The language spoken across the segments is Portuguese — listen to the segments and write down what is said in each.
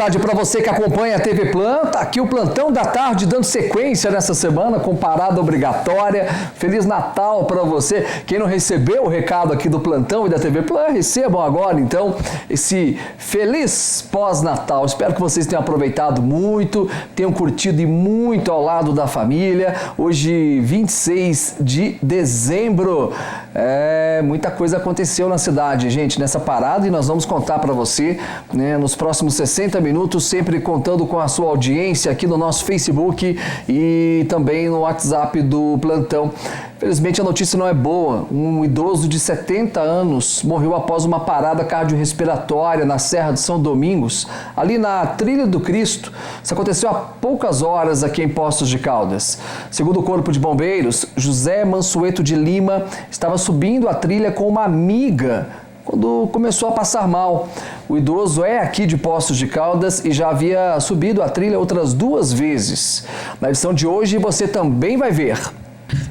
tarde para você que acompanha a TV Plan. Tá aqui o Plantão da Tarde dando sequência nessa semana com parada obrigatória. Feliz Natal para você. Quem não recebeu o recado aqui do Plantão e da TV Plan, recebam agora então esse feliz pós-Natal. Espero que vocês tenham aproveitado muito, tenham curtido e muito ao lado da família. Hoje, 26 de dezembro. Muita coisa aconteceu na cidade, gente, nessa parada, e nós vamos contar para você, né, nos próximos 60 minutos, sempre contando com a sua audiência aqui no nosso Facebook e também no WhatsApp do Plantão. Felizmente a notícia não é boa. Um idoso de 70 anos morreu após uma parada cardiorrespiratória na Serra de São Domingos, ali na Trilha do Cristo. Isso aconteceu há poucas horas aqui em Poços de Caldas. Segundo o Corpo de Bombeiros, José Mansueto de Lima estava subindo a trilha com uma amiga quando começou a passar mal. O idoso é aqui de Poços de Caldas e já havia subido a trilha outras 2 vezes. Na edição de hoje você também vai ver.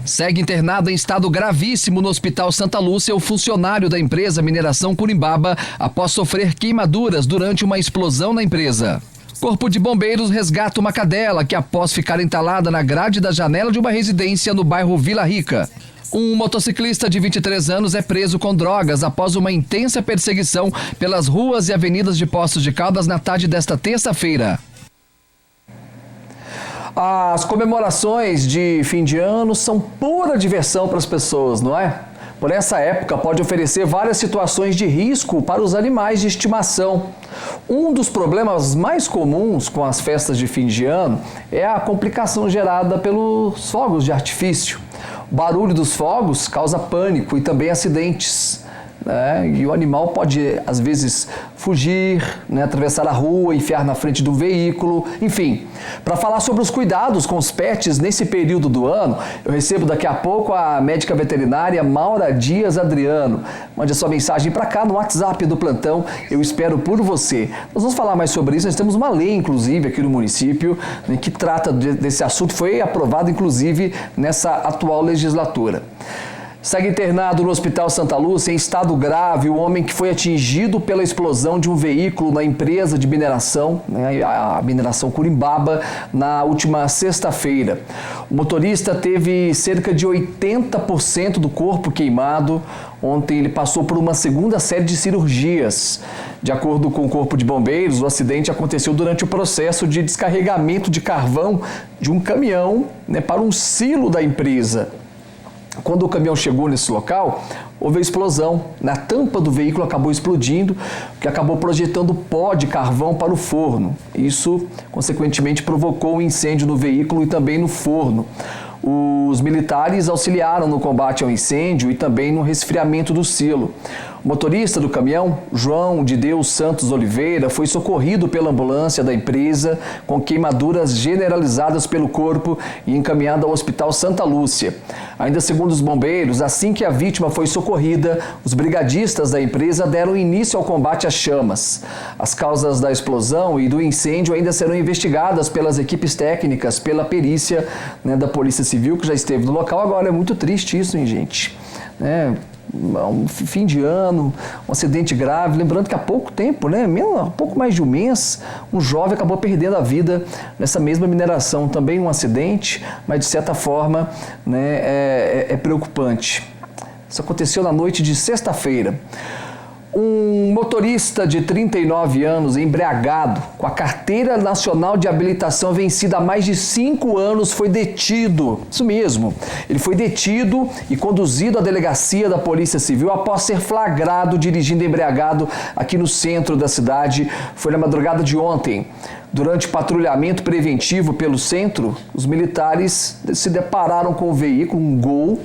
Segue internado em estado gravíssimo no Hospital Santa Lúcia o funcionário da empresa Mineração Curimbaba após sofrer queimaduras durante uma explosão na empresa. Corpo de Bombeiros resgata uma cadela que, após ficar entalada na grade da janela de uma residência no bairro Vila Rica. Um motociclista de 23 anos é preso com drogas após uma intensa perseguição pelas ruas e avenidas de Poços de Caldas na tarde desta terça-feira. As comemorações de fim de ano são pura diversão para as pessoas, não é? Por essa época pode oferecer várias situações de risco para os animais de estimação. Um dos problemas mais comuns com as festas de fim de ano é a complicação gerada pelos fogos de artifício. O barulho dos fogos causa pânico e também acidentes, né? E o animal pode, às vezes, fugir, né? Atravessar a rua, enfiar na frente do veículo, enfim. Para falar sobre os cuidados com os pets nesse período do ano, eu recebo daqui a pouco a médica veterinária Maura Dias Adriano. Mande a sua mensagem para cá no WhatsApp do Plantão, eu espero por você. Nós vamos falar mais sobre isso, nós temos uma lei, inclusive, aqui no município, né, que trata desse assunto, foi aprovado, inclusive, nessa atual legislatura. Segue internado no Hospital Santa Lúcia em estado grave o homem que foi atingido pela explosão de um veículo na empresa de mineração, né, a Mineração Curimbaba, na última sexta-feira. O motorista teve cerca de 80% do corpo queimado. Ontem ele passou por uma segunda série de cirurgias. De acordo com o Corpo de Bombeiros, o acidente aconteceu durante o processo de descarregamento de carvão de um caminhão, né, para um silo da empresa. Quando o caminhão chegou nesse local, houve a explosão. A tampa do veículo acabou explodindo, o que acabou projetando pó de carvão para o forno. Isso, consequentemente, provocou um incêndio no veículo e também no forno. Os militares auxiliaram no combate ao incêndio e também no resfriamento do silo. O motorista do caminhão, João de Deus Santos Oliveira, foi socorrido pela ambulância da empresa com queimaduras generalizadas pelo corpo e encaminhado ao Hospital Santa Lúcia. Ainda segundo os bombeiros, assim que a vítima foi socorrida, os brigadistas da empresa deram início ao combate às chamas. As causas da explosão e do incêndio ainda serão investigadas pelas equipes técnicas, pela perícia, né, da Polícia Civil, que já esteve no local. Agora é muito triste isso, hein, gente? Um fim de ano, um acidente grave, lembrando que há pouco tempo, né, há pouco mais de um mês, um jovem acabou perdendo a vida nessa mesma mineração, também um acidente, mas de certa forma, né, é preocupante. Isso aconteceu na noite de sexta-feira. Um motorista de 39 anos, embriagado, com a carteira nacional de habilitação vencida há mais de 5 anos, foi detido. Isso mesmo, ele foi detido e conduzido à delegacia da Polícia Civil após ser flagrado dirigindo embriagado aqui no centro da cidade. Foi na madrugada de ontem. Durante patrulhamento preventivo pelo centro, os militares se depararam com o veículo, um Gol.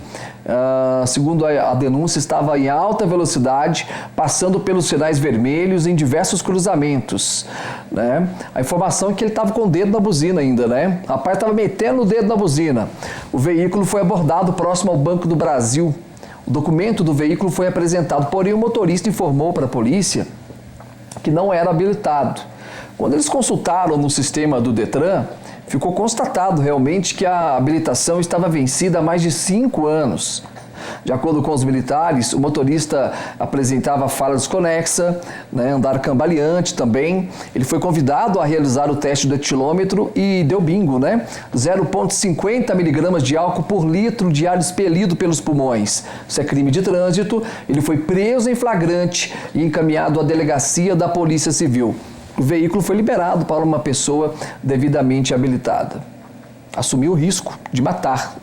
Segundo a denúncia, estava em alta velocidade, passando pelos sinais vermelhos em diversos cruzamentos, né? A informação é que ele estava com o dedo na buzina ainda, né? O rapaz estava metendo o dedo na buzina. O veículo foi abordado próximo ao Banco do Brasil. O documento do veículo foi apresentado, porém o motorista informou para a polícia que não era habilitado. Quando eles consultaram no sistema do Detran, ficou constatado realmente que a habilitação estava vencida há mais de 5 anos. De acordo com os militares, o motorista apresentava fala desconexa, né, andar cambaleante também. Ele foi convidado a realizar o teste do etilômetro e deu bingo, né? 0,50 miligramas de álcool por litro de ar expelido pelos pulmões. Isso é crime de trânsito. Ele foi preso em flagrante e encaminhado à delegacia da Polícia Civil. O veículo foi liberado para uma pessoa devidamente habilitada. Assumiu o risco de matar,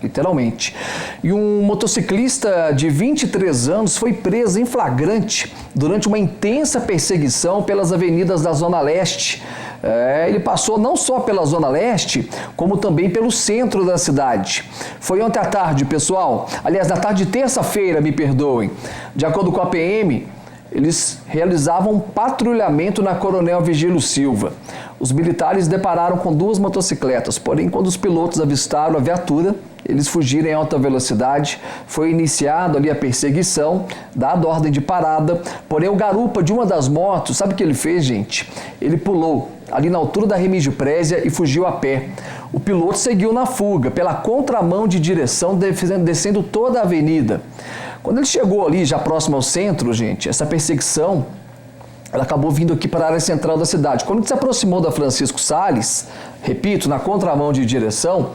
literalmente. E um motociclista de 23 anos foi preso em flagrante durante uma intensa perseguição pelas avenidas da Zona Leste. Ele passou não só pela Zona Leste, como também pelo centro da cidade. Foi ontem à tarde, pessoal. Aliás, na tarde de terça-feira, me perdoem. De acordo com a PM, eles realizavam patrulhamento na Coronel Vigílio Silva. Os militares depararam com duas motocicletas, porém, quando os pilotos avistaram a viatura, eles fugiram em alta velocidade. Foi iniciada ali a perseguição, dada ordem de parada, porém o garupa de uma das motos, sabe o que ele fez, gente? Ele pulou ali na altura da Remígio Prézia e fugiu a pé. O piloto seguiu na fuga, pela contramão de direção, descendo toda a avenida. Quando ele chegou ali, já próximo ao centro, gente, essa perseguição, ela acabou vindo aqui para a área central da cidade. Quando ele se aproximou da Francisco Salles, repito, na contramão de direção,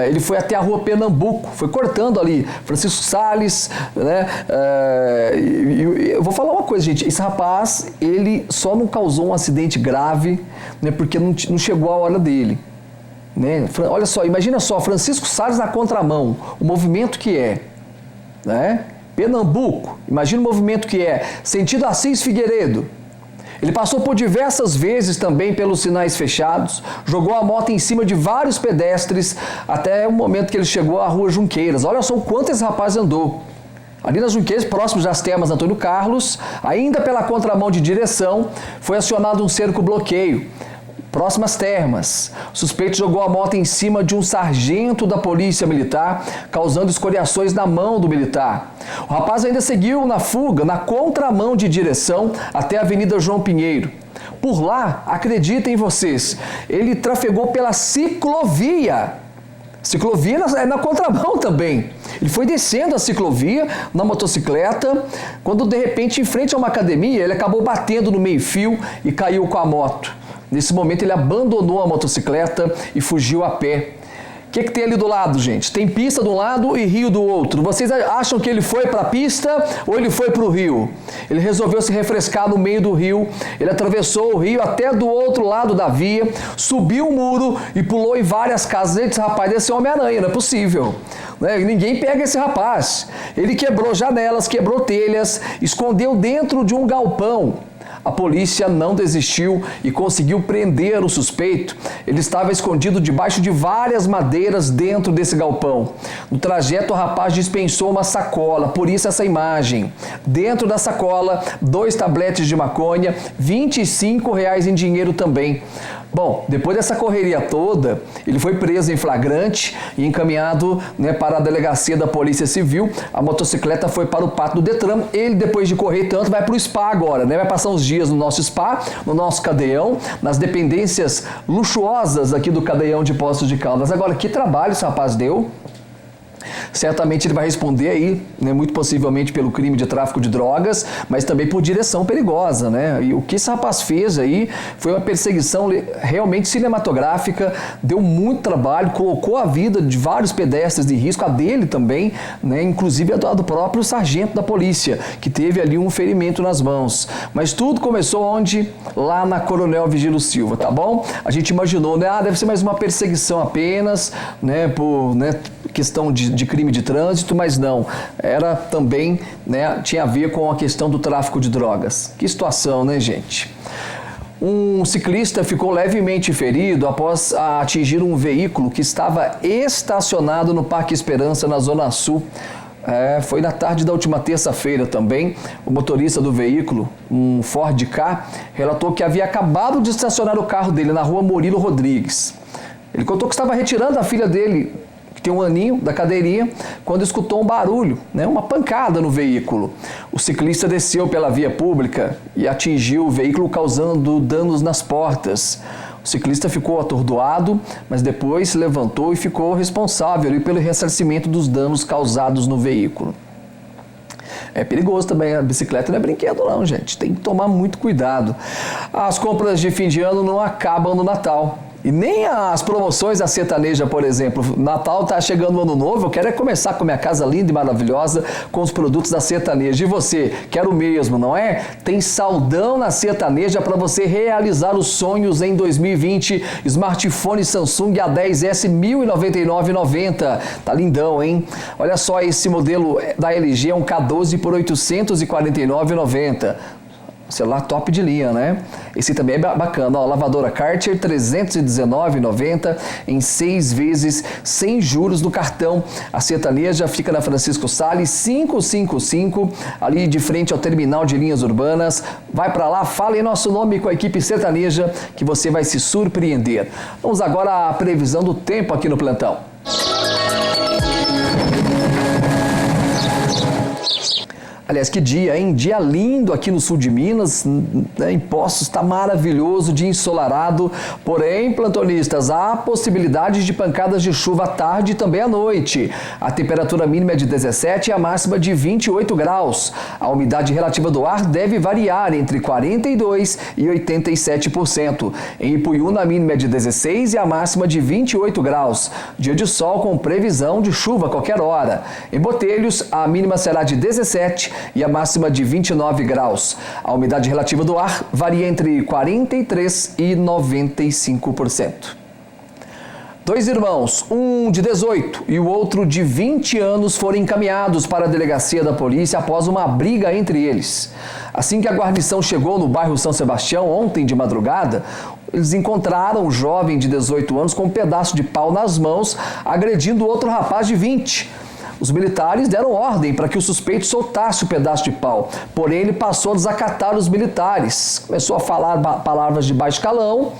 ele foi até a rua Pernambuco, foi cortando ali Francisco Salles, né? Eu vou falar uma coisa, gente, esse rapaz, ele só não causou um acidente grave, né, porque não chegou a hora dele. Né? Olha só, imagina só, Francisco Salles na contramão, o movimento que é, né? Pernambuco, imagina o movimento que é, sentido Assis Figueiredo. Ele passou por diversas vezes também pelos sinais fechados, jogou a moto em cima de vários pedestres, até o momento que ele chegou à rua Junqueiras. Olha só o quanto esse rapaz andou. Ali nas Junqueiras, próximos das termas Antônio Carlos, ainda pela contramão de direção, foi acionado um cerco-bloqueio. Próximas termas, o suspeito jogou a moto em cima de um sargento da Polícia Militar, causando escoriações na mão do militar. O rapaz ainda seguiu na fuga, na contramão de direção, até a Avenida João Pinheiro. Por lá, acreditem vocês, ele trafegou pela ciclovia. Ciclovia é na contramão também. Ele foi descendo a ciclovia na motocicleta, quando de repente, em frente a uma academia, ele acabou batendo no meio-fio e caiu com a moto. Nesse momento ele abandonou a motocicleta e fugiu a pé. O que tem ali do lado, gente? Tem pista de um lado e rio do outro. Vocês acham que ele foi para a pista ou ele foi para o rio? Ele resolveu se refrescar no meio do rio. Ele atravessou o rio até do outro lado da via, subiu o muro e pulou em várias casas. Esse rapaz deve ser Homem-Aranha, não é possível. Né? Ninguém pega esse rapaz. Ele quebrou janelas, quebrou telhas, escondeu dentro de um galpão. A polícia não desistiu e conseguiu prender o suspeito. Ele estava escondido debaixo de várias madeiras dentro desse galpão. No trajeto, o rapaz dispensou uma sacola, por isso essa imagem. Dentro da sacola, 2 tabletes de maconha, R$25 em dinheiro também. Bom, depois dessa correria toda, ele foi preso em flagrante e encaminhado, né, para a delegacia da Polícia Civil. A motocicleta foi para o pátio do Detran. Ele, depois de correr tanto, vai para o spa agora, né? Vai passar uns dias no nosso spa, no nosso cadeião, nas dependências luxuosas aqui do cadeião de Poços de Caldas. Agora, que trabalho esse rapaz deu? Certamente ele vai responder aí, né, muito possivelmente pelo crime de tráfico de drogas, mas também por direção perigosa, né? E o que esse rapaz fez aí foi uma perseguição realmente cinematográfica, deu muito trabalho, colocou a vida de vários pedestres em risco, a dele também, né? Inclusive a do próprio sargento da polícia, que teve ali um ferimento nas mãos. Mas tudo começou onde? Lá na Coronel Vigílio Silva, tá bom? A gente imaginou, né? Deve ser mais uma perseguição apenas, né? Por, né, questão de crime de trânsito, mas não, era também, né, tinha a ver com a questão do tráfico de drogas. Que situação, né, gente? Um ciclista ficou levemente ferido após atingir um veículo que estava estacionado no Parque Esperança, na Zona Sul. Foi na tarde da última terça-feira também. O motorista do veículo, um Ford Ka, relatou que havia acabado de estacionar o carro dele na rua Murilo Rodrigues. Ele contou que estava retirando a filha dele, que tem um aninho, da cadeirinha, quando escutou um barulho, né, uma pancada no veículo. O ciclista desceu pela via pública e atingiu o veículo, causando danos nas portas. O ciclista ficou atordoado, mas depois se levantou e ficou responsável ali pelo ressarcimento dos danos causados no veículo. É perigoso também, a bicicleta não é brinquedo não, gente. Tem que tomar muito cuidado. As compras de fim de ano não acabam no Natal. E nem as promoções da Sertaneja, por exemplo. Natal tá chegando o ano novo, eu quero é começar com a minha casa linda e maravilhosa com os produtos da Sertaneja. E você, quero mesmo, não é? Tem saldão na Sertaneja para você realizar os sonhos em 2020. Smartphone Samsung A10s R$ 1.099,90. Tá lindão, hein? Olha só, esse modelo da LG é um K12 por R$ 849,90. Celular top de linha, né? Esse também é bacana, ó, lavadora Karcher, R$ 319,90 em 6 vezes, sem juros no cartão. A Sertaneja fica na Francisco Salles, 555, ali de frente ao terminal de linhas urbanas. Vai para lá, fala em nosso nome com a equipe Sertaneja, que você vai se surpreender. Vamos agora à previsão do tempo aqui no plantão. Aliás, que dia, hein? Dia lindo aqui no sul de Minas, né? Em Poços está maravilhoso, dia ensolarado, porém, plantonistas, há possibilidade de pancadas de chuva à tarde e também à noite. A temperatura mínima é de 17 e a máxima de 28 graus. A umidade relativa do ar deve variar entre 42% e 87%. Em Ipuiuna, a mínima é de 16 e a máxima de 28 graus. Dia de sol com previsão de chuva a qualquer hora. Em Botelhos, a mínima será de 17 e a máxima de 29 graus. A umidade relativa do ar varia entre 43% e 95%. Dois irmãos, um de 18 e o outro de 20 anos, foram encaminhados para a delegacia da polícia após uma briga entre eles. Assim que a guarnição chegou no bairro São Sebastião, ontem de madrugada, eles encontraram um jovem de 18 anos com um pedaço de pau nas mãos, agredindo outro rapaz de 20. Os militares deram ordem para que o suspeito soltasse o pedaço de pau, porém ele passou a desacatar os militares, começou a falar palavras de baixo calão,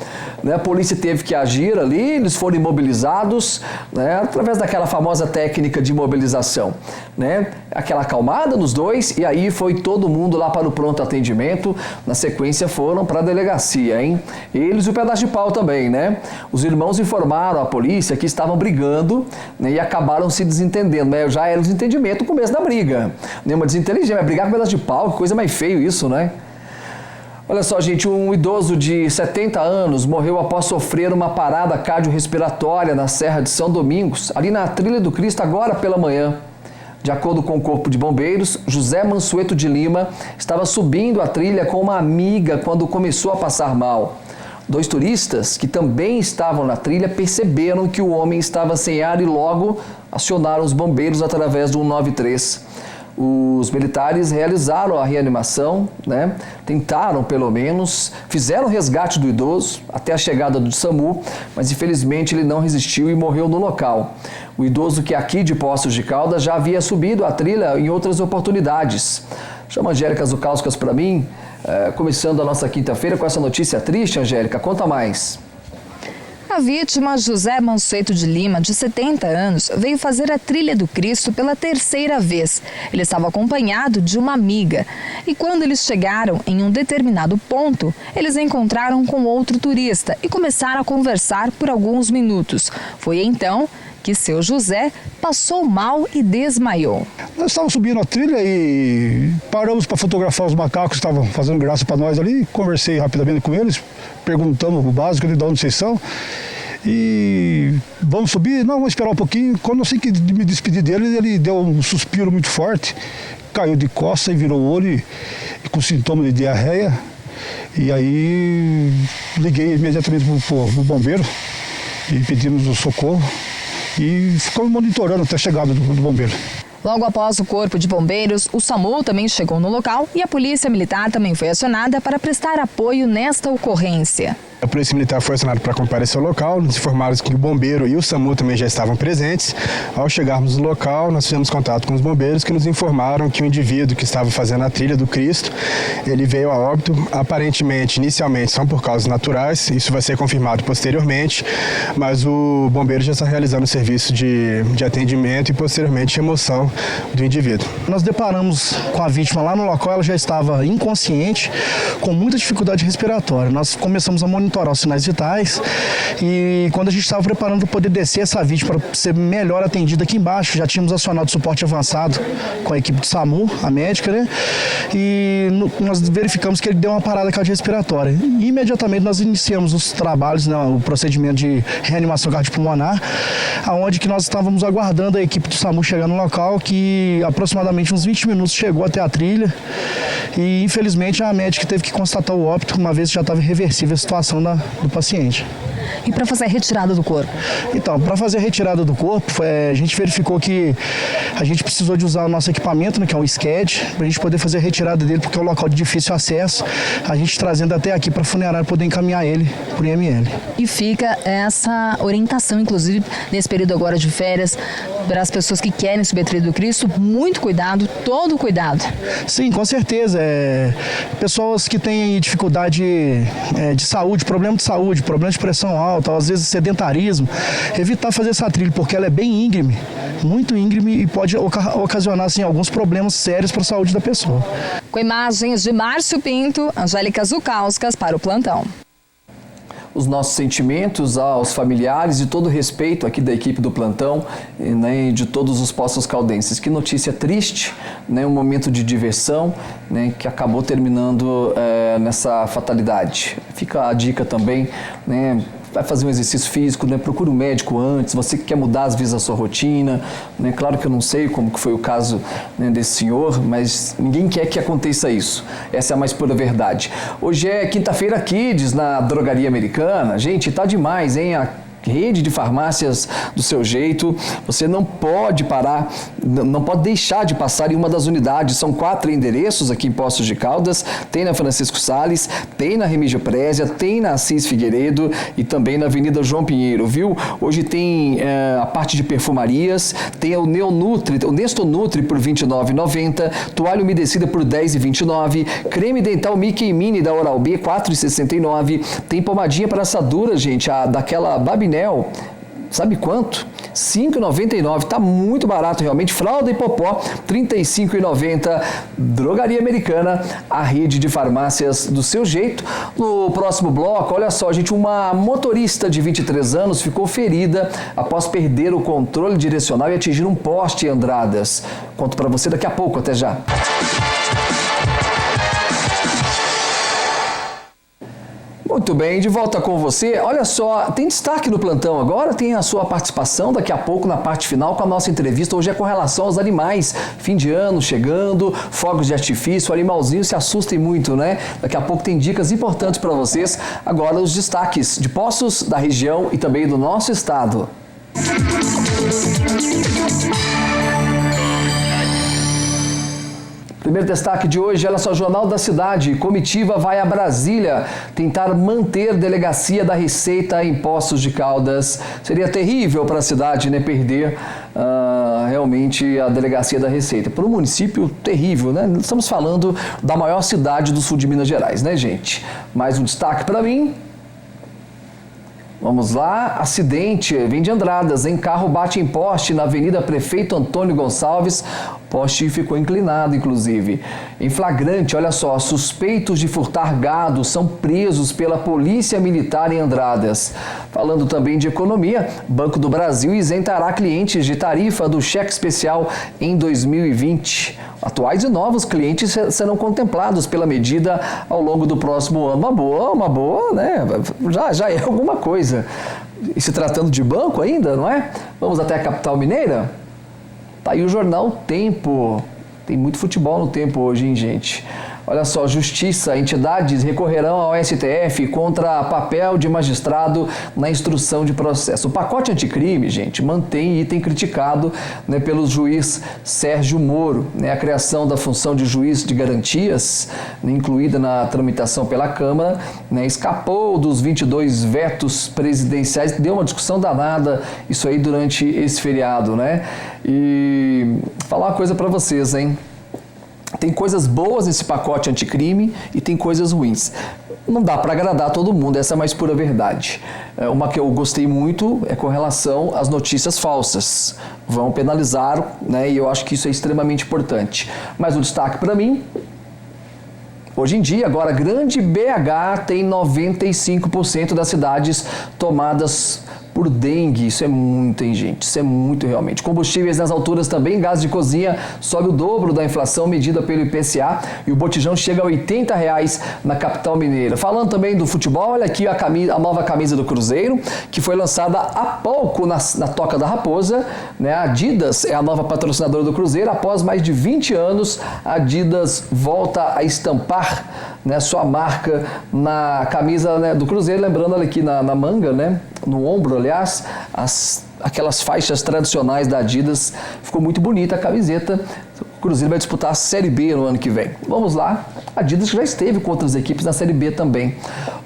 né? A polícia teve que agir ali, eles foram imobilizados, né? Através daquela famosa técnica de imobilização, né? Aquela acalmada nos dois, e aí foi todo mundo lá para o pronto atendimento. Na sequência foram para a delegacia, hein? Eles e o pedaço de pau também, né? Os irmãos informaram à polícia que estavam brigando, né? E acabaram se desentendendo, né? Já era o desentendimento no começo da briga. Nenhuma desinteligência, vai brigar com um pedaço de pau, que coisa mais feio isso, né? Olha só, gente, um idoso de 70 anos morreu após sofrer uma parada cardiorrespiratória na Serra de São Domingos, ali na Trilha do Cristo, agora pela manhã. De acordo com o Corpo de Bombeiros, José Mansueto de Lima estava subindo a trilha com uma amiga quando começou a passar mal. Dois turistas que também estavam na trilha perceberam que o homem estava sem ar e logo acionaram os bombeiros através do 193. Os militares realizaram a reanimação, né? Tentaram pelo menos, fizeram o resgate do idoso até a chegada do SAMU, mas infelizmente ele não resistiu e morreu no local. O idoso, que é aqui de Poços de Caldas, já havia subido a trilha em outras oportunidades. Chama a Angélica Zucauskas para mim, começando a nossa quinta-feira com essa notícia triste. Angélica, conta mais. A vítima, José Mansueto de Lima, de 70 anos, veio fazer a Trilha do Cristo pela terceira vez. Ele estava acompanhado de uma amiga. E quando eles chegaram em um determinado ponto, eles encontraram com outro turista e começaram a conversar por alguns minutos. Foi então que seu José passou mal e desmaiou. Nós estávamos subindo a trilha e paramos para fotografar os macacos que estavam fazendo graça para nós ali. Conversei rapidamente com eles, perguntando o básico de onde vocês são. E vamos subir? Não, vamos esperar um pouquinho. Quando eu sei que me despedi dele, ele deu um suspiro muito forte, caiu de costas e virou o olho e com sintoma de diarreia. E aí liguei imediatamente para o bombeiro e pedimos o socorro. E ficamos monitorando até a chegada do bombeiro. Logo após o Corpo de Bombeiros, o SAMU também chegou no local e a Polícia Militar também foi acionada para prestar apoio nesta ocorrência. A Polícia Militar foi acionada para comparecer ao local, nos informaram que o bombeiro e o SAMU também já estavam presentes. Ao chegarmos no local, nós fizemos contato com os bombeiros, que nos informaram que o indivíduo que estava fazendo a Trilha do Cristo, ele veio a óbito, aparentemente, inicialmente, são por causas naturais, isso vai ser confirmado posteriormente, mas o bombeiro já está realizando o serviço de atendimento e posteriormente remoção do indivíduo. Nós deparamos com a vítima lá no local, ela já estava inconsciente, com muita dificuldade respiratória. Nós começamos a monitorar monitorar os sinais vitais. E quando a gente estava preparando para poder descer essa vítima para ser melhor atendida aqui embaixo, já tínhamos acionado o suporte avançado com a equipe do SAMU, a médica, né? E nós verificamos que ele deu uma parada cardiorrespiratória. E imediatamente nós iniciamos os trabalhos, né, o procedimento de reanimação cardiopulmonar, aonde que nós estávamos aguardando a equipe do SAMU chegar no local, que aproximadamente uns 20 minutos chegou até a trilha. E infelizmente a médica teve que constatar o óbito, uma vez que já estava irreversível a situação do paciente. E para fazer a retirada do corpo? Então, para fazer a retirada do corpo, a gente verificou que a gente precisou de usar o nosso equipamento, né, que é um SCAD, para a gente poder fazer a retirada dele, porque é um local de difícil acesso, a gente trazendo até aqui para a funerária poder encaminhar ele para o IML. E fica essa orientação, inclusive, nesse período agora de férias, para as pessoas que querem subir a trilha do Cristo, muito cuidado, todo cuidado. Sim, com certeza. Pessoas que têm dificuldade de saúde, problema de pressão alta, às vezes sedentarismo, evitar fazer essa trilha, porque ela é bem íngreme, muito íngreme, e pode ocasionar assim, alguns problemas sérios para a saúde da pessoa. Com imagens de Márcio Pinto, Angélica Zucauskas para o Plantão. Os nossos sentimentos aos familiares e todo o respeito aqui da equipe do Plantão, né, e de todos os Poços Caldenses. Que notícia triste, né, um momento de diversão, né, que acabou terminando nessa fatalidade. Fica a dica também, né, vai fazer um exercício físico, né? Procure um médico antes, você que quer mudar às vezes a sua rotina, né? Claro que eu não sei como que foi o caso, né, desse senhor, mas ninguém quer que aconteça isso. Essa é a mais pura verdade. Hoje é quinta-feira Kids na Drogaria Americana. Gente, tá demais, hein? A rede de farmácias do seu jeito, você não pode parar, não pode deixar de passar em uma das unidades. São 4 endereços aqui em Poços de Caldas, tem na Francisco Salles, tem na Remígio Prézia, tem na Assis Figueiredo e também na Avenida João Pinheiro, viu? Hoje tem a parte de perfumarias, tem o Nesto Nutri por R$ 29,90, toalha umedecida por R$ 10,29, creme dental Mickey Mini da Oral-B R$ 4,69, tem pomadinha para assadura, gente, daquela Babinel, sabe quanto? R$ 5,99, tá muito barato realmente. Fralda e popó, R$ 35,90. Drogaria Americana, a rede de farmácias do seu jeito. No próximo bloco, olha só, gente, uma motorista de 23 anos ficou ferida após perder o controle direcional e atingir um poste em Andradas. Conto para você daqui a pouco, até já. Muito bem, de volta com você. Olha só, tem destaque no Plantão agora, tem a sua participação daqui a pouco na parte final com a nossa entrevista. Hoje é com relação aos animais. Fim de ano chegando, fogos de artifício, animalzinhos se assustem muito, né? Daqui a pouco tem dicas importantes para vocês. Agora os destaques de Poços, da região e também do nosso estado. Primeiro destaque de hoje, olha só, Jornal da Cidade. Comitiva vai a Brasília tentar manter delegacia da Receita em Poços de Caldas. Seria terrível para a cidade, né, perder realmente a delegacia da Receita. Para o município, terrível, né? Estamos falando da maior cidade do sul de Minas Gerais, né, gente? Mais um destaque para mim. Vamos lá, acidente, vem de Andradas, em carro bate em poste na Avenida Prefeito Antônio Gonçalves, poste ficou inclinado, inclusive. Em flagrante, olha só, suspeitos de furtar gado são presos pela Polícia Militar em Andradas. Falando também de economia, Banco do Brasil isentará clientes de tarifa do cheque especial em 2020. Atuais e novos clientes serão contemplados pela medida ao longo do próximo ano. Uma boa, né? Já é alguma coisa. E se tratando de banco ainda, não é? Vamos até a capital mineira? Tá aí o jornal Tempo. Tem muito futebol no Tempo hoje, hein, gente? Olha só, Justiça, entidades recorrerão ao STF contra papel de magistrado na instrução de processo. O pacote anticrime, gente, mantém item criticado, né, pelo juiz Sérgio Moro, né, a criação da função de juiz de garantias, né, incluída na tramitação pela Câmara, né, escapou dos 22 vetos presidenciais, deu uma discussão danada isso aí durante esse feriado, né? E falar uma coisa para vocês, hein? Tem coisas boas nesse pacote anticrime e tem coisas ruins. Não dá para agradar todo mundo, essa é a mais pura verdade. Uma que eu gostei muito é com relação às notícias falsas. Vão penalizar, né? E eu acho que isso é extremamente importante. Mas o destaque para mim, Hoje em dia, agora, Grande BH tem 95% das cidades tomadas por dengue. Isso é muito, hein, gente? Isso é muito realmente. Combustíveis nas alturas também, gás de cozinha sobe o dobro da inflação medida pelo IPCA e o botijão chega a R$80 na capital mineira. Falando também do futebol, olha aqui a nova camisa do Cruzeiro, que foi lançada há pouco na Toca da Raposa, né? A Adidas é a nova patrocinadora do Cruzeiro. Após mais de 20 anos, a Adidas volta a estampar, né, sua marca na camisa, né, do Cruzeiro. Lembrando, olha aqui na manga, né, no ombro, aliás, aquelas faixas tradicionais da Adidas. Ficou muito bonita a camiseta. O Cruzeiro vai disputar a Série B no ano que vem. Vamos lá. A Adidas já esteve com outras equipes na Série B também.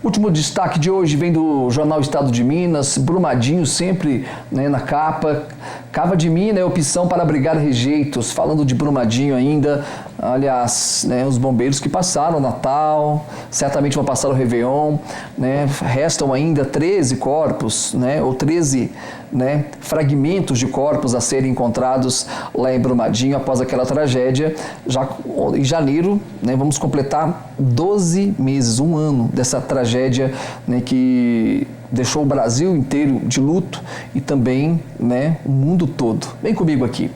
Último destaque de hoje vem do Jornal Estado de Minas. Brumadinho sempre, né, na capa. Cava de Mina é opção para abrigar rejeitos. Falando de Brumadinho ainda, aliás, né, os bombeiros que passaram o Natal, certamente vão passar o Réveillon, né, restam ainda 13 corpos, né, ou 13, né, fragmentos de corpos a serem encontrados lá em Brumadinho após aquela tragédia. Já em janeiro, né, vamos completar 12 meses, um ano dessa tragédia, né, que deixou o Brasil inteiro de luto e também, né, o mundo todo. Vem comigo aqui.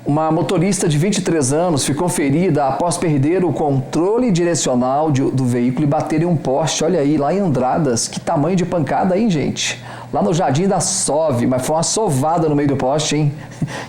Uma motorista de 23 anos ficou ferida após perder o controle direcional do veículo e bater em um poste. Olha aí, lá em Andradas. Que tamanho de pancada, hein, gente? Lá no Jardim da Sove, mas foi uma sovada no meio do poste, hein?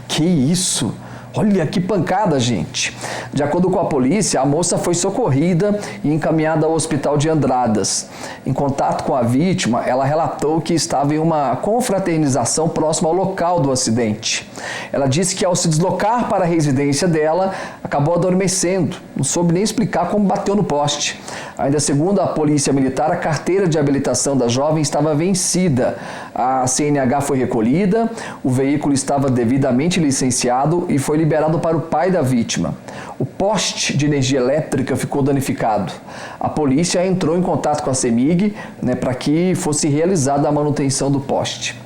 Que isso? Olha que pancada, gente. De acordo com a polícia, a moça foi socorrida e encaminhada ao hospital de Andradas. Em contato com a vítima, ela relatou que estava em uma confraternização próxima ao local do acidente. Ela disse que ao se deslocar para a residência dela, acabou adormecendo. Não soube nem explicar como bateu no poste. Ainda segundo a polícia militar, a carteira de habilitação da jovem estava vencida. A CNH foi recolhida, o veículo estava devidamente licenciado e foi liberado para o pai da vítima. O poste de energia elétrica ficou danificado. A polícia entrou em contato com a CEMIG, né, para que fosse realizada a manutenção do poste.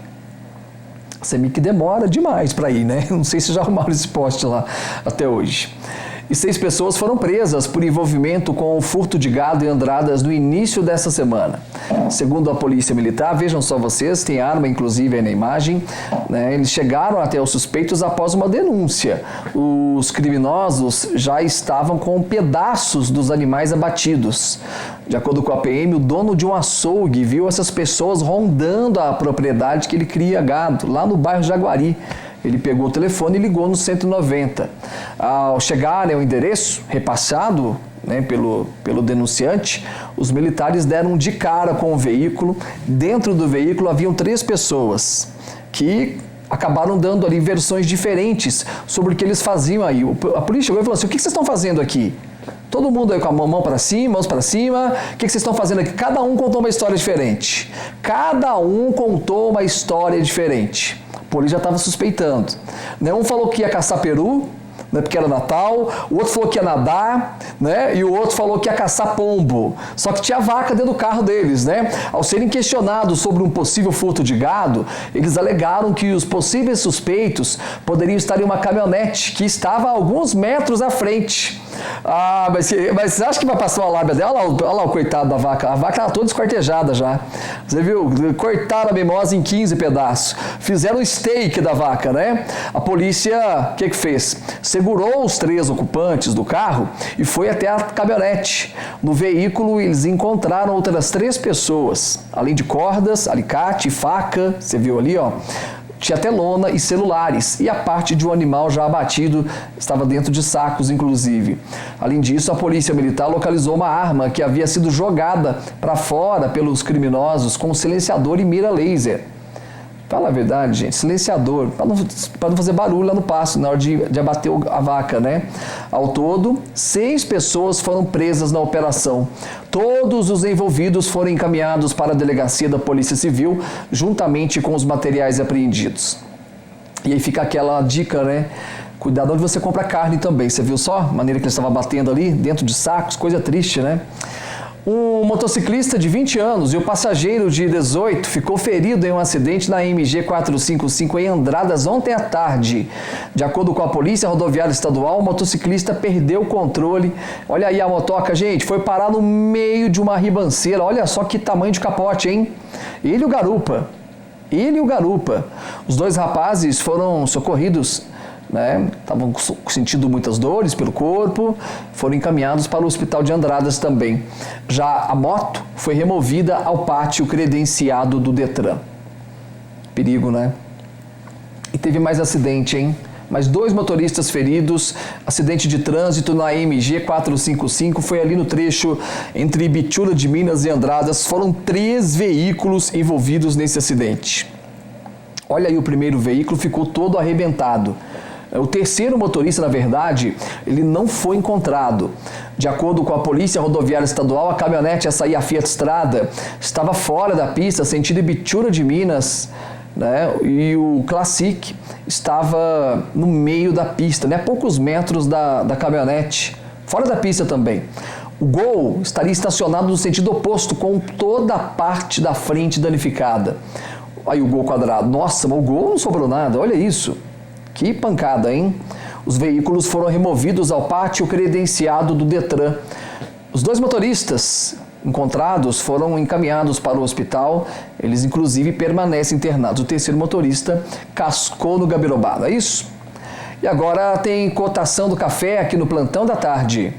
A CEMIG demora demais para ir, né? Não sei se já arrumaram esse poste lá até hoje. E 6 pessoas foram presas por envolvimento com o furto de gado em Andradas no início dessa semana. Segundo a polícia militar, vejam só vocês, tem arma inclusive aí na imagem, né? Eles chegaram até os suspeitos após uma denúncia. Os criminosos já estavam com pedaços dos animais abatidos. De acordo com a PM, o dono de um açougue viu essas pessoas rondando a propriedade que ele cria gado, lá no bairro Jaguari. Ele pegou o telefone e ligou no 190. Ao chegarem ao endereço repassado, né, pelo denunciante, os militares deram de cara com o veículo. Dentro do veículo haviam 3 pessoas que acabaram dando ali versões diferentes sobre o que eles faziam aí. A polícia chegou e falou assim: o que vocês estão fazendo aqui? Todo mundo aí com a mão para cima, mãos para cima. O que vocês estão fazendo aqui? Cada um contou uma história diferente. Cada um contou uma história diferente. A polícia já estava suspeitando. Um falou que ia caçar peru, né, porque era Natal, o outro falou que ia nadar, né, e o outro falou que ia caçar pombo. Só que tinha vaca dentro do carro deles, né? Ao serem questionados sobre um possível furto de gado, eles alegaram que os possíveis suspeitos poderiam estar em uma caminhonete que estava a alguns metros à frente. Ah, mas você acha que vai passar uma lábia dela? Olha lá o coitado da vaca. A vaca estava toda esquartejada já. Você viu? Cortaram a mimosa em 15 pedaços. Fizeram o steak da vaca, né? A polícia, o que fez? Segurou os 3 ocupantes do carro e foi até a caminhonete. No veículo, eles encontraram outras 3 pessoas, além de cordas, alicate, faca, você viu ali, ó. Tinha até lona e celulares, e a parte de um animal já abatido estava dentro de sacos, inclusive. Além disso, a polícia militar localizou uma arma que havia sido jogada para fora pelos criminosos com silenciador e mira laser. Fala a verdade, gente, silenciador, para não fazer barulho lá no pasto, na hora de abater a vaca, né? Ao todo, 6 pessoas foram presas na operação. Todos os envolvidos foram encaminhados para a delegacia da Polícia Civil, juntamente com os materiais apreendidos. E aí fica aquela dica, né? Cuidado onde você compra carne também. Você viu só a maneira que ele estava batendo ali, dentro de sacos, coisa triste, né? Um motociclista de 20 anos e o passageiro de 18 ficou ferido em um acidente na MG 455 em Andradas ontem à tarde. De acordo com a Polícia Rodoviária Estadual, o motociclista perdeu o controle. Olha aí a motoca, gente, foi parar no meio de uma ribanceira. Olha só que tamanho de capote, hein? Ele e o garupa. Os dois rapazes foram socorridos, né? Estavam sentindo muitas dores pelo corpo, foram encaminhados para o hospital de Andradas também. Já a moto foi removida ao pátio credenciado do Detran. Perigo, né? E teve mais acidente, hein? Mais 2 motoristas feridos, acidente de trânsito na MG 455, foi ali no trecho entre Ibiúna de Minas e Andradas. Foram 3 veículos envolvidos nesse acidente. Olha aí, o primeiro veículo ficou todo arrebentado. O terceiro motorista, na verdade, ele não foi encontrado. De acordo com a Polícia Rodoviária Estadual, a caminhonete, essa aí, a Fiat Strada, estava fora da pista, sentido Ibiúna de Minas, né? E o Classic estava no meio da pista, né? A poucos metros da caminhonete, fora da pista também. O Gol estaria estacionado no sentido oposto, com toda a parte da frente danificada. Aí o Gol quadrado. Nossa, mas o Gol não sobrou nada, olha isso. Que pancada, hein? Os veículos foram removidos ao pátio credenciado do Detran. Os 2 motoristas encontrados foram encaminhados para o hospital. Eles, inclusive, permanecem internados. O terceiro motorista cascou no gabirobá, não é isso? E agora tem cotação do café aqui no Plantão da Tarde.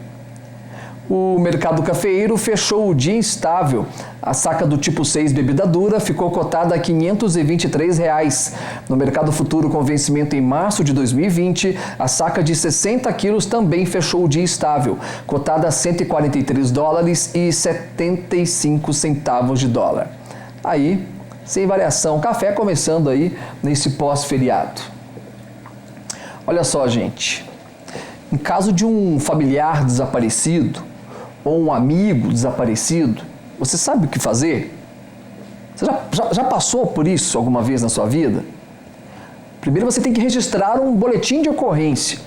O mercado cafeeiro fechou o dia instável. A saca do tipo 6 bebida dura ficou cotada a R$ 523. No mercado futuro com vencimento em março de 2020, a saca de 60 quilos também fechou o dia estável, cotada a $143,75. Aí, sem variação, café começando aí nesse pós-feriado. Olha só, gente, em caso de um familiar desaparecido, ou um amigo desaparecido, você sabe o que fazer? Você já passou por isso alguma vez na sua vida? Primeiro você tem que registrar um boletim de ocorrência.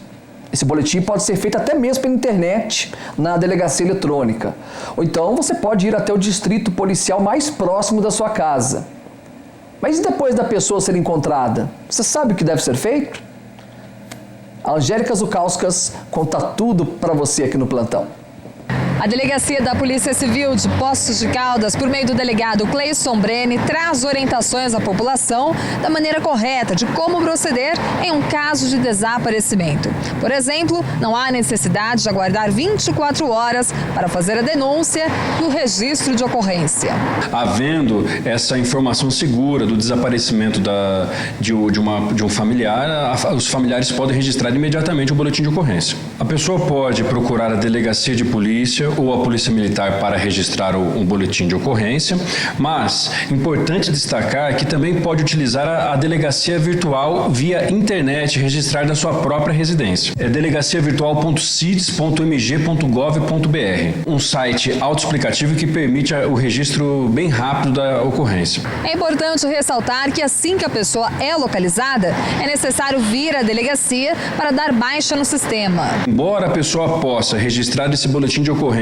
Esse boletim pode ser feito até mesmo pela internet, na delegacia eletrônica. Ou então você pode ir até o distrito policial mais próximo da sua casa. Mas e depois da pessoa ser encontrada? Você sabe o que deve ser feito? A Angélica Zukauskas conta tudo para você aqui no Plantão. A Delegacia da Polícia Civil de Poços de Caldas, por meio do delegado Cleison Brene, traz orientações à população da maneira correta de como proceder em um caso de desaparecimento. Por exemplo, não há necessidade de aguardar 24 horas para fazer a denúncia no registro de ocorrência. Havendo essa informação segura do desaparecimento de um familiar, os familiares podem registrar imediatamente o boletim de ocorrência. A pessoa pode procurar a delegacia de polícia ou a polícia militar para registrar um boletim de ocorrência, mas importante destacar que também pode utilizar a delegacia virtual via internet, registrar da sua própria residência. É delegaciavirtual.cides.mg.gov.br, um site autoexplicativo que permite o registro bem rápido da ocorrência. É importante ressaltar que assim que a pessoa é localizada, é necessário vir à delegacia para dar baixa no sistema. Embora a pessoa possa registrar esse boletim de ocorrência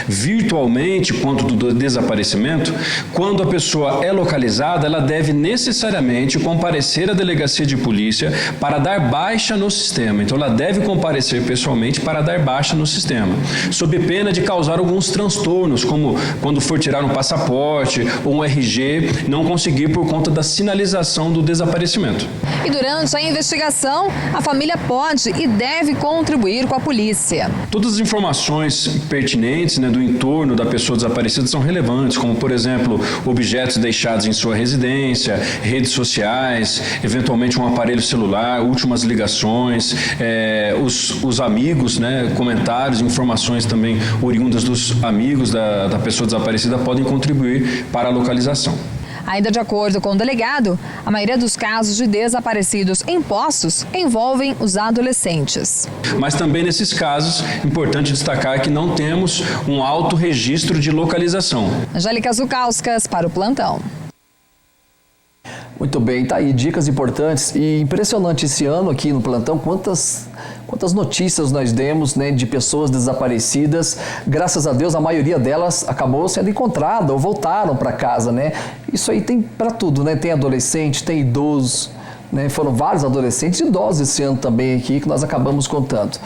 virtualmente quanto do desaparecimento, quando a pessoa é localizada, ela deve necessariamente comparecer à delegacia de polícia para dar baixa no sistema. Então, ela deve comparecer pessoalmente para dar baixa no sistema, sob pena de causar alguns transtornos, como quando for tirar um passaporte ou um RG, não conseguir por conta da sinalização do desaparecimento. E durante a investigação, a família pode e deve contribuir com a polícia. Todas as informações pertinentes, do entorno da pessoa desaparecida são relevantes, como, por exemplo, objetos deixados em sua residência, redes sociais, eventualmente um aparelho celular, últimas ligações, os amigos, comentários, informações também oriundas dos amigos da pessoa desaparecida podem contribuir para a localização. Ainda de acordo com o delegado, a maioria dos casos de desaparecidos em Poços envolvem os adolescentes. Mas também nesses casos, importante destacar que não temos um autorregistro de localização. Angélica Zukauskas para o Plantão. Muito bem, tá aí, dicas importantes e impressionante esse ano aqui no plantão, quantas notícias nós demos, né, de pessoas desaparecidas. Graças a Deus, a maioria delas acabou sendo encontrada ou voltaram para casa, né? Isso aí tem para tudo, né? Tem adolescente, tem idoso, né? Foram vários adolescentes e idosos esse ano também aqui que nós acabamos contando.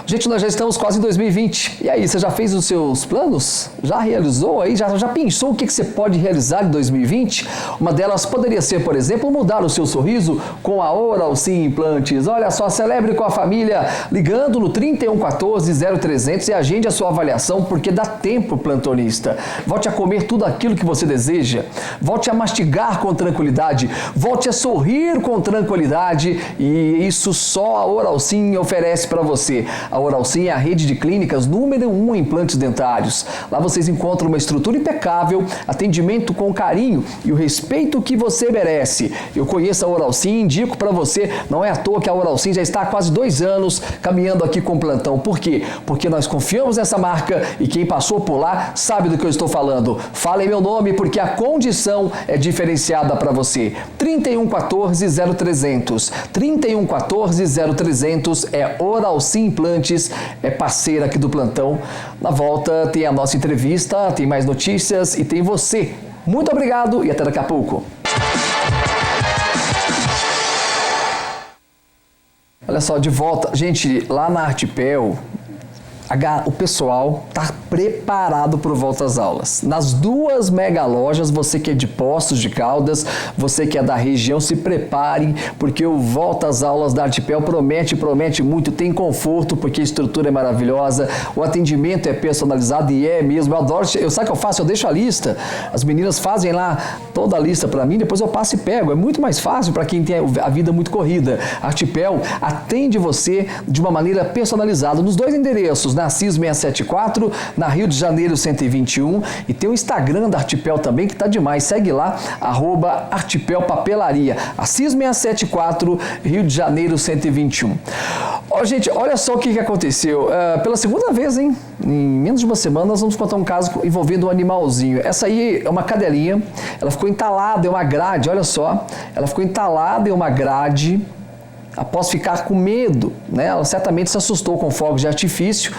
Gente, nós já estamos quase em 2020. E aí, você já fez os seus planos? Já realizou aí? Já pensou o que você pode realizar em 2020? Uma delas poderia ser, por exemplo, mudar o seu sorriso com a Oral Sim Implantes. Olha só, celebre com a família ligando no 3114-0300 e agende a sua avaliação, porque dá tempo, plantonista. Volte a comer tudo aquilo que você deseja. Volte a mastigar com tranquilidade. Volte a sorrir com tranquilidade, e isso só a Oral Sim oferece para você. A Oral Sim é a rede de clínicas número 1 em implantes dentários. Lá vocês encontram uma estrutura impecável, atendimento com carinho e o respeito que você merece. Eu conheço a Oral Sim, indico para você, não é à toa que a Oral Sim já está há quase 2 anos caminhando aqui com o plantão. Por quê? Porque nós confiamos nessa marca e quem passou por lá sabe do que eu estou falando. Fala em meu nome, porque a condição é diferenciada para você. 3114-0300. 3114-0300 é Oral Sim Implantes, é parceira aqui do plantão. Na volta tem a nossa entrevista, tem mais notícias e tem você. Muito obrigado e até daqui a pouco. Olha só, de volta. Gente, lá na Artipel, o pessoal está preparado para o volta às aulas. Nas 2 mega lojas, você que é de Poços de Caldas, você que é da região, se prepare, porque o volta às aulas da Artipel promete muito, tem conforto, porque a estrutura é maravilhosa, o atendimento é personalizado e é mesmo. Eu adoro, sabe o que eu faço? Eu deixo a lista, as meninas fazem lá toda a lista para mim, depois eu passo e pego. É muito mais fácil para quem tem a vida muito corrida. A Artipel atende você de uma maneira personalizada nos 2 endereços, na Assis 674, na Rio de Janeiro 121, e tem o Instagram da Artipel também, que tá demais. Segue lá, @ArtipelPapelaria. Assis 674, Rio de Janeiro 121. Gente, olha só o que aconteceu. Pela segunda vez, hein? Em menos de uma semana, nós vamos contar um caso envolvendo um animalzinho. Essa aí é uma cadelinha, ela ficou entalada em uma grade, olha só. Ela ficou entalada em uma grade após ficar com medo, né? Ela certamente se assustou com fogos de artifício.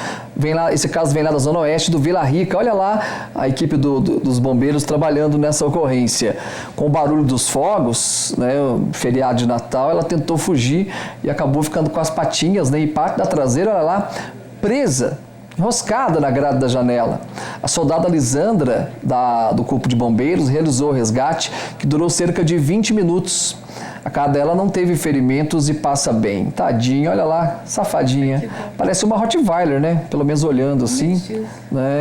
Esse caso vem lá da Zona Oeste do Vila Rica. Olha lá a equipe dos bombeiros trabalhando nessa ocorrência. Com o barulho dos fogos, né, o feriado de Natal, ela tentou fugir e acabou ficando com as patinhas, né, e parte da traseira, olha lá, presa, enroscada na grade da janela. A soldada Lisandra, do Corpo de Bombeiros, realizou o resgate, que durou cerca de 20 minutos. A cadela não teve ferimentos e passa bem. Tadinha, olha lá, safadinha. Parece uma Rottweiler, né? Pelo menos olhando assim.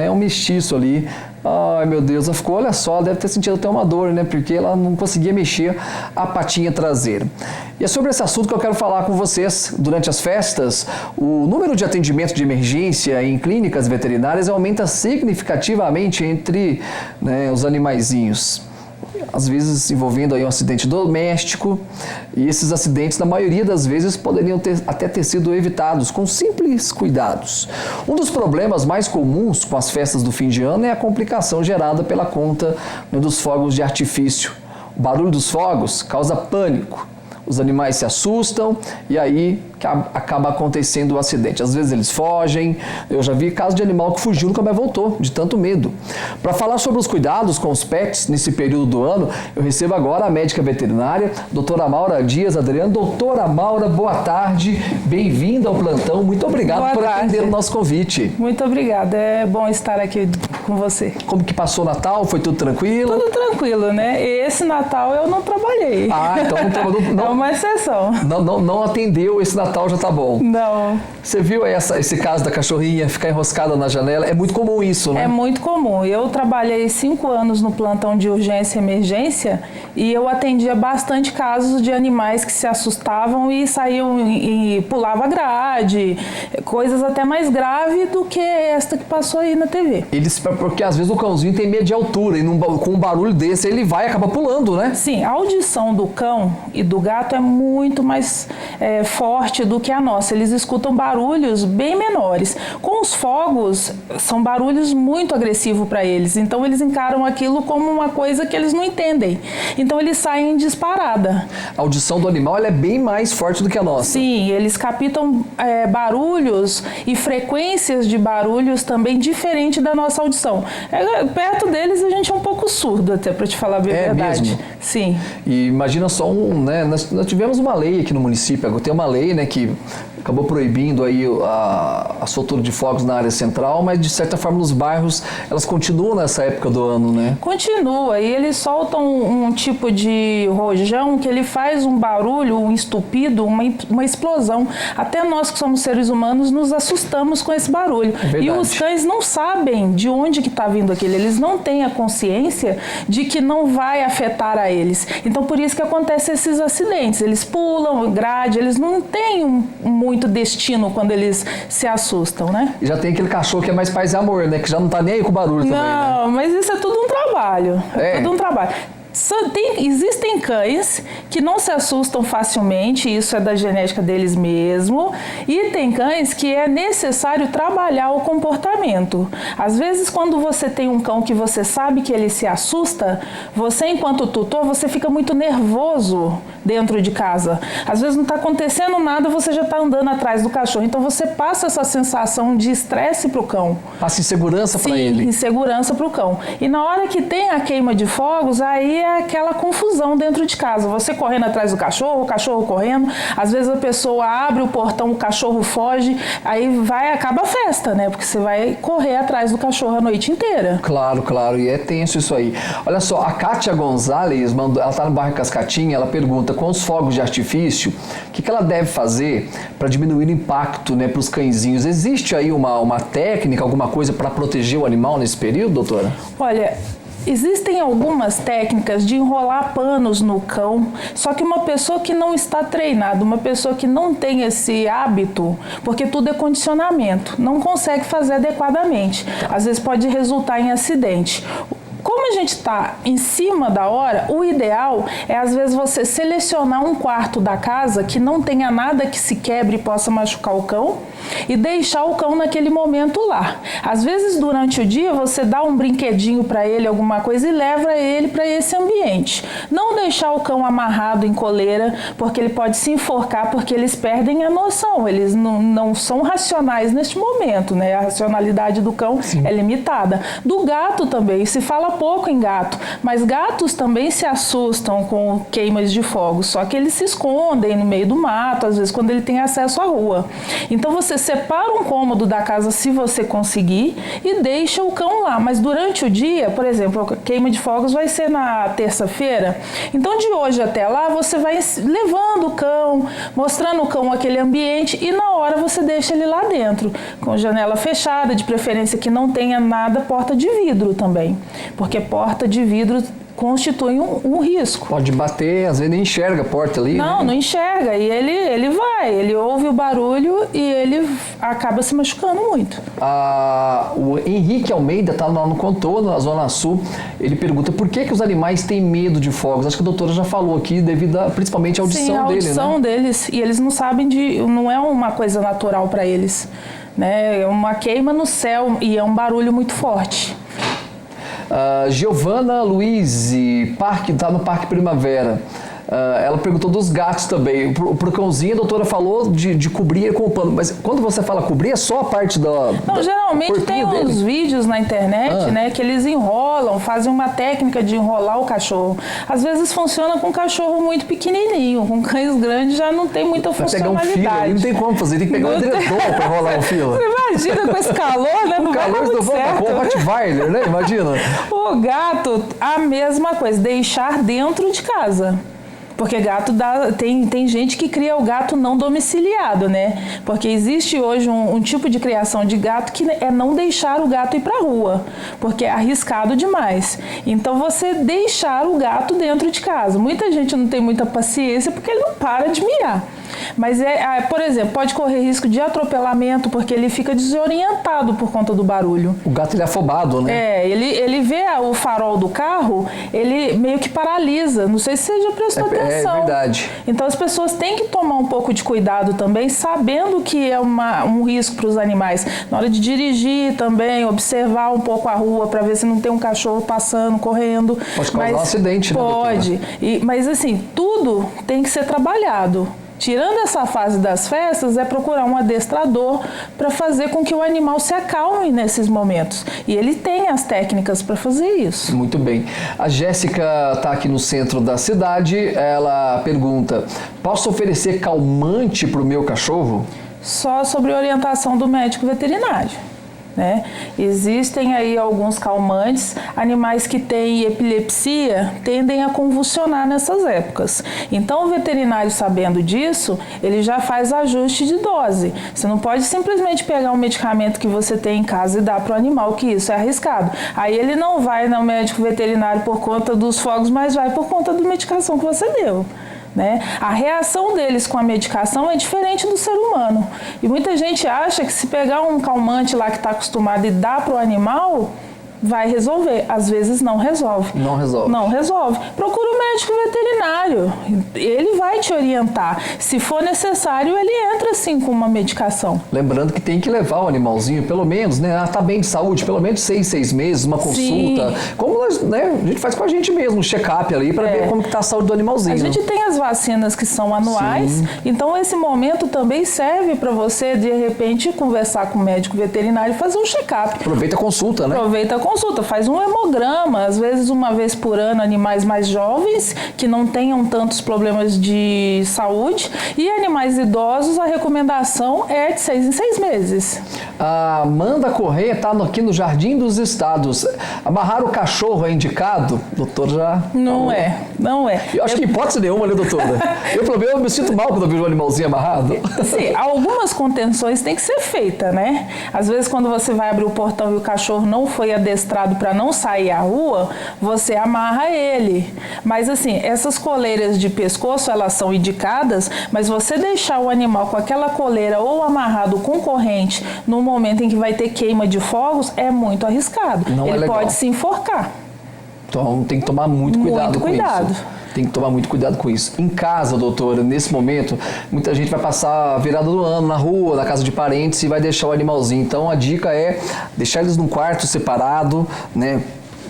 É um mestiço ali. Ai, meu Deus, ela ficou, olha só, deve ter sentido até uma dor, né? Porque ela não conseguia mexer a patinha traseira. E é sobre esse assunto que eu quero falar com vocês. Durante as festas, o número de atendimento de emergência em clínicas veterinárias aumenta significativamente entre, né, os animaizinhos. Às vezes envolvendo aí um acidente doméstico, e esses acidentes, na maioria das vezes, poderiam até ter sido evitados com simples cuidados. Um dos problemas mais comuns com as festas do fim de ano é a complicação gerada pela conta, né, dos fogos de artifício. O barulho dos fogos causa pânico. Os animais se assustam e aí acaba acontecendo o acidente. Às vezes eles fogem. Eu já vi caso de animal que fugiu e nunca mais voltou, de tanto medo. Para falar sobre os cuidados com os pets nesse período do ano, eu recebo agora a médica veterinária, doutora Maura Dias Adriano. Doutora Maura, boa tarde. Bem-vinda ao plantão. Muito obrigado por atender o nosso convite. Muito obrigada. É bom estar aqui com você. Como que passou o Natal? Foi tudo tranquilo? Tudo tranquilo, né? Esse Natal eu não trabalhei. Então não, é uma exceção. Não atendeu, esse Natal já tá bom. Não. Você viu esse caso da cachorrinha ficar enroscada na janela? É muito comum isso, né? É muito comum. Eu trabalhei 5 anos no plantão de urgência e emergência e eu atendia bastante casos de animais que se assustavam e saíam e pulavam a grade, coisas até mais graves do que esta que passou aí na TV. Eles porque às vezes o cãozinho tem medo de altura e com um barulho desse ele acaba pulando, né? Sim, a audição do cão e do gato é muito mais forte do que a nossa. Eles escutam barulhos bem menores. Com os fogos, são barulhos muito agressivos para eles. Então, eles encaram aquilo como uma coisa que eles não entendem. Então, eles saem em disparada. A audição do animal ela é bem mais forte do que a nossa. Sim, eles captam barulhos e frequências de barulhos também diferente da nossa audição. Perto deles, a gente é um pouco surdo, até, para te falar a verdade. Mesmo? Sim. E imagina só né? Nós tivemos uma lei aqui no município, tem uma lei, né, que acabou proibindo aí a soltura de fogos na área central, mas de certa forma nos bairros elas continuam nessa época do ano, né? Continua, e eles soltam um tipo de rojão que ele faz um barulho, um estupido, uma explosão. Até nós que somos seres humanos nos assustamos com esse barulho. E os cães não sabem de onde que está vindo aquilo, eles não têm a consciência de que não vai afetar a eles. Então por isso que acontecem esses acidentes, eles pulam grade, eles não têm muito destino quando eles se assustam, né? E já tem aquele cachorro que é mais paz e amor, né? Que já não tá nem aí com o barulho também, né? Não, mas isso é tudo um trabalho. É tudo um trabalho. Existem cães que não se assustam facilmente, isso é da genética deles mesmo, e tem cães que é necessário trabalhar o comportamento. Às vezes, quando você tem um cão que você sabe que ele se assusta, você, enquanto tutor, você fica muito nervoso dentro de casa. Às vezes não está acontecendo nada, você já está andando atrás do cachorro, então você passa essa sensação de estresse para o cão. Passa insegurança para ele. Sim, insegurança para o cão. E na hora que tem a queima de fogos, aí é aquela confusão dentro de casa. Você correndo atrás do cachorro, o cachorro correndo, às vezes a pessoa abre o portão, o cachorro foge, aí acaba a festa, né? Porque você vai correr atrás do cachorro a noite inteira. Claro, claro, e é tenso isso aí. Olha só, a Kátia Gonzalez, ela tá no bairro Cascatinha, ela pergunta, com os fogos de artifício, o que ela deve fazer para diminuir o impacto, né, para os cãezinhos? Existe aí uma técnica, alguma coisa para proteger o animal nesse período, doutora? Olha, existem algumas técnicas de enrolar panos no cão, só que uma pessoa que não está treinada, uma pessoa que não tem esse hábito, porque tudo é condicionamento, não consegue fazer adequadamente. Às vezes pode resultar em acidente. Como a gente está em cima da hora, o ideal é, às vezes, você selecionar um quarto da casa que não tenha nada que se quebre e possa machucar o cão e deixar o cão naquele momento lá. Às vezes, durante o dia, você dá um brinquedinho para ele, alguma coisa, e leva ele para esse ambiente. Não deixar o cão amarrado em coleira, porque ele pode se enforcar, porque eles perdem a noção. Eles não são racionais neste momento, né? A racionalidade do cão é limitada. Do gato também, se fala pouco em gato, mas gatos também se assustam com queimas de fogo, só que eles se escondem no meio do mato, às vezes quando ele tem acesso à rua. Então você separa um cômodo da casa, se você conseguir, e deixa o cão lá, mas durante o dia, por exemplo, a queima de fogos vai ser na terça-feira, então de hoje até lá você vai levando o cão, mostrando o cão aquele ambiente, e na hora você deixa ele lá dentro, com janela fechada, de preferência que não tenha nada, porta de vidro também, porque porta de vidro constitui um risco. Pode bater, às vezes nem enxerga a porta ali. Não, né? não enxerga. E ele ouve o barulho e ele acaba se machucando muito. O Henrique Almeida está lá no Contorno, na Zona Sul. Ele pergunta por que os animais têm medo de fogos. Acho que a doutora já falou aqui, devido principalmente à audição dele, né? Sim, a audição deles. E eles não sabem não é uma coisa natural para eles, né? É uma queima no céu e é um barulho muito forte. Giovana Luiz, está no Parque Primavera. Ela perguntou dos gatos também. Pro cãozinho, a doutora falou de cobrir com o pano. Mas quando você fala cobrir, é só a parte da... Não, geralmente tem uns vídeos na internet, né, que eles enrolam, fazem uma técnica de enrolar o cachorro. Às vezes funciona com um cachorro muito pequenininho. Com cães grandes já não tem muita funcionalidade. Pegar um filo, não tem como fazer. Tem que pegar um edredom para enrolar o filo. Você imagina com esse calor, né? Não vai dar muito certo. Com o Rottweiler, né? Imagina. O gato, a mesma coisa, deixar dentro de casa. Porque gato tem gente que cria o gato não domiciliado, né? Porque existe hoje um tipo de criação de gato que é não deixar o gato ir para a rua, porque é arriscado demais. Então você deixar o gato dentro de casa. Muita gente não tem muita paciência porque ele não para de miar. Mas, por exemplo, pode correr risco de atropelamento porque ele fica desorientado por conta do barulho. O gato ele é afobado, né? Ele vê o farol do carro, ele meio que paralisa. Não sei se você já prestou atenção. É verdade. Então as pessoas têm que tomar um pouco de cuidado também, sabendo que é um risco para os animais. Na hora de dirigir também, observar um pouco a rua para ver se não tem um cachorro passando, correndo. Pode causar um acidente, né, doutora? Pode. Mas assim, tudo tem que ser trabalhado. Tirando essa fase das festas, é procurar um adestrador para fazer com que o animal se acalme nesses momentos. E ele tem as técnicas para fazer isso. Muito bem. A Jéssica está aqui no centro da cidade. Ela pergunta: posso oferecer calmante para o meu cachorro? Só sobre orientação do médico veterinário. Né? Existem aí alguns calmantes. Animais que têm epilepsia tendem a convulsionar nessas épocas. Então o veterinário, sabendo disso, ele já faz ajuste de dose. Você não pode simplesmente pegar um medicamento que você tem em casa e dar para o animal, que isso é arriscado. Aí ele não vai no médico veterinário por conta dos fogos, mas vai por conta da medicação que você deu. Né? A reação deles com a medicação é diferente do ser humano. E muita gente acha que se pegar um calmante lá que está acostumado e dar para o animal, vai resolver. Às vezes não resolve. Não resolve. Não resolve. Procura o médico veterinário. Ele vai te orientar. Se for necessário, ele entra sim com uma medicação. Lembrando que tem que levar o animalzinho, pelo menos, né? Tá bem de saúde, pelo menos 6 meses, uma consulta. Sim. Como nós, né? A gente faz com a gente mesmo, um check-up ali para ver como que tá a saúde do animalzinho. A gente tem as vacinas que são anuais, Sim. Então esse momento também serve para você, de repente, conversar com o médico veterinário e fazer um check-up. Aproveita a consulta, né? Aproveita a consulta, faz um hemograma, às vezes uma vez por ano, animais mais jovens, que não tenham tantos problemas de saúde, e animais idosos, a recomendação é de 6 em 6 meses. A Amanda Correia está aqui no Jardim dos Estados. Amarrar o cachorro é indicado? Doutor já... Não é. Eu acho que hipótese nenhuma, né, doutora? Eu, pelo menos, me sinto mal quando eu vejo um animalzinho amarrado. Sim, algumas contenções têm que ser feitas, né? Às vezes, quando você vai abrir o portão e o cachorro não foi adestrado para não sair à rua, você amarra ele. Mas, assim, essas coleiras de pescoço, elas são indicadas, mas você deixar o animal com aquela coleira ou amarrado com corrente no momento em que vai ter queima de fogos é muito arriscado. Não é ele legal. pode se enforcar. Então tem que tomar muito cuidado com isso. Tem que tomar muito cuidado com isso. Em casa, doutora, nesse momento, muita gente vai passar a virada do ano na rua, na casa de parentes e vai deixar o animalzinho. Então a dica é deixar eles num quarto separado, né?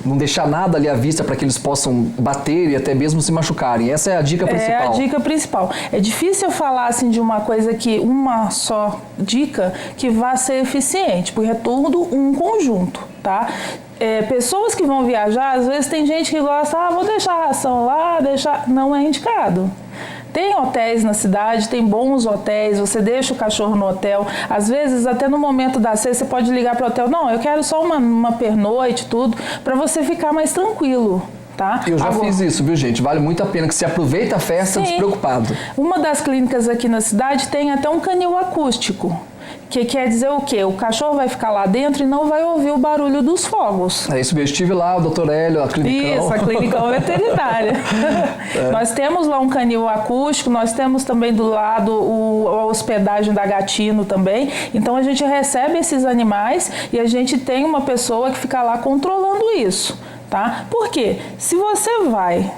Não deixar nada ali à vista para que eles possam bater e até mesmo se machucarem. Essa é a dica principal. É a dica principal. É difícil falar assim de uma coisa que uma só dica que vá ser eficiente, porque é tudo um conjunto, tá? Pessoas que vão viajar, às vezes tem gente que gosta, vou deixar a ração lá, não é indicado. Tem hotéis na cidade, tem bons hotéis, você deixa o cachorro no hotel. Às vezes, até no momento da ceia, você pode ligar para o hotel, não, eu quero só uma pernoite, tudo, para você ficar mais tranquilo. Tá? Eu já fiz isso, viu, gente? Vale muito a pena que você aproveita a festa despreocupado. Uma das clínicas aqui na cidade tem até um canil acústico. Que quer dizer o quê? O cachorro vai ficar lá dentro e não vai ouvir o barulho dos fogos. É isso mesmo. Estive lá, o doutor Hélio, a Clinicão. Isso, a Clinicão veterinária. Nós temos lá um canil acústico, nós temos também do lado a hospedagem da Gatino também. Então a gente recebe esses animais e a gente tem uma pessoa que fica lá controlando isso. Tá? Por quê? Se você vai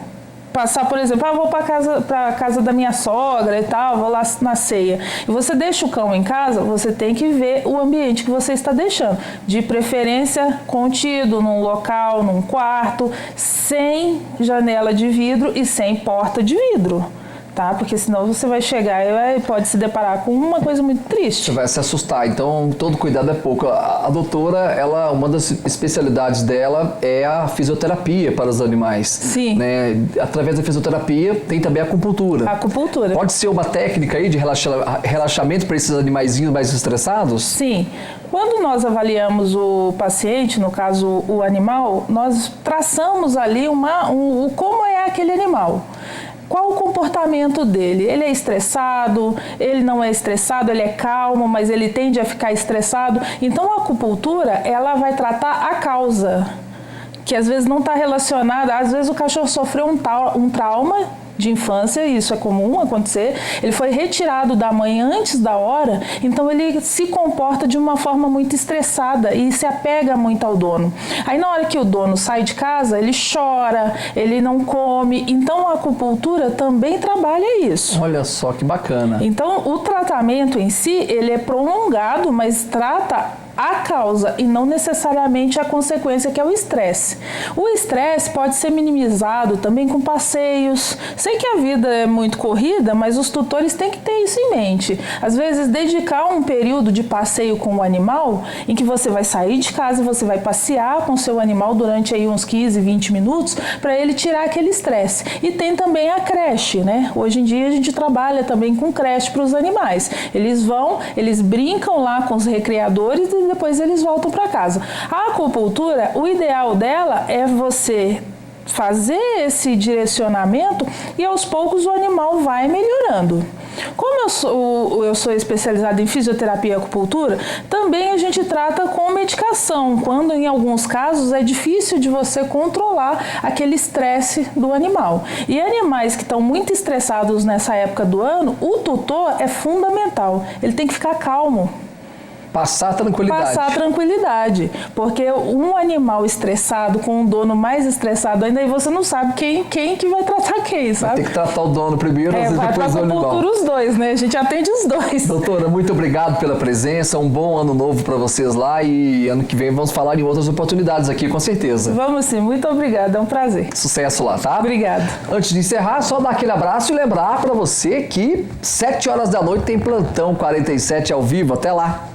passar, por exemplo, vou para casa da minha sogra e tal, vou lá na ceia, e você deixa o cão em casa, você tem que ver o ambiente que você está deixando. De preferência, contido num local, num quarto, sem janela de vidro e sem porta de vidro. Tá? Porque senão você vai chegar e pode se deparar com uma coisa muito triste. Você vai se assustar, então todo cuidado é pouco. A doutora, uma das especialidades dela é a fisioterapia para os animais. Sim. Né? Através da fisioterapia tem também a acupuntura. A acupuntura. Pode ser uma técnica aí de relaxamento para esses animaizinhos mais estressados? Sim. Quando nós avaliamos o paciente, no caso o animal, nós traçamos ali como é aquele animal. qual o comportamento dele? Ele é estressado? Ele não é estressado? Ele é calmo, mas ele tende a ficar estressado? Então, a acupuntura, ela vai tratar a causa, que às vezes não está relacionada, às vezes o cachorro sofreu um trauma de infância, isso é comum acontecer, ele foi retirado da mãe antes da hora, então ele se comporta de uma forma muito estressada e se apega muito ao dono. Aí na hora que o dono sai de casa, ele chora, ele não come, então a acupuntura também trabalha isso. Olha só que bacana. Então o tratamento em si, ele é prolongado, mas trata a causa e não necessariamente a consequência, que é o estresse. O estresse pode ser minimizado também com passeios. Sei que a vida é muito corrida, mas os tutores têm que ter isso em mente. Às vezes, dedicar um período de passeio com o animal, em que você vai sair de casa e você vai passear com o seu animal durante aí uns 15, 20 minutos, para ele tirar aquele estresse. E tem também a creche, né? Hoje em dia a gente trabalha também com creche para os animais. Eles vão, eles brincam lá com os recreadores e depois eles voltam para casa. A acupuntura, o ideal dela é você fazer esse direcionamento e aos poucos o animal vai melhorando. Como eu sou especializada em fisioterapia e acupuntura, também a gente trata com medicação, quando em alguns casos é difícil de você controlar aquele estresse do animal. E animais que estão muito estressados nessa época do ano, o tutor é fundamental, ele tem que ficar calmo. Passar tranquilidade. Passar tranquilidade, porque um animal estressado com um dono mais estressado ainda, aí você não sabe quem que vai tratar quem, sabe? Vai ter que tratar o dono primeiro, às vezes depois o animal. Vai para os dois, né? A gente atende os dois. Doutora, muito obrigado pela presença, um bom ano novo para vocês lá e ano que vem vamos falar em outras oportunidades aqui, com certeza. Vamos sim, muito obrigada, é um prazer. Sucesso lá, tá? Obrigada. Antes de encerrar, só dar aquele abraço e lembrar para você que 7 horas da noite tem Plantão 47 ao vivo, até lá.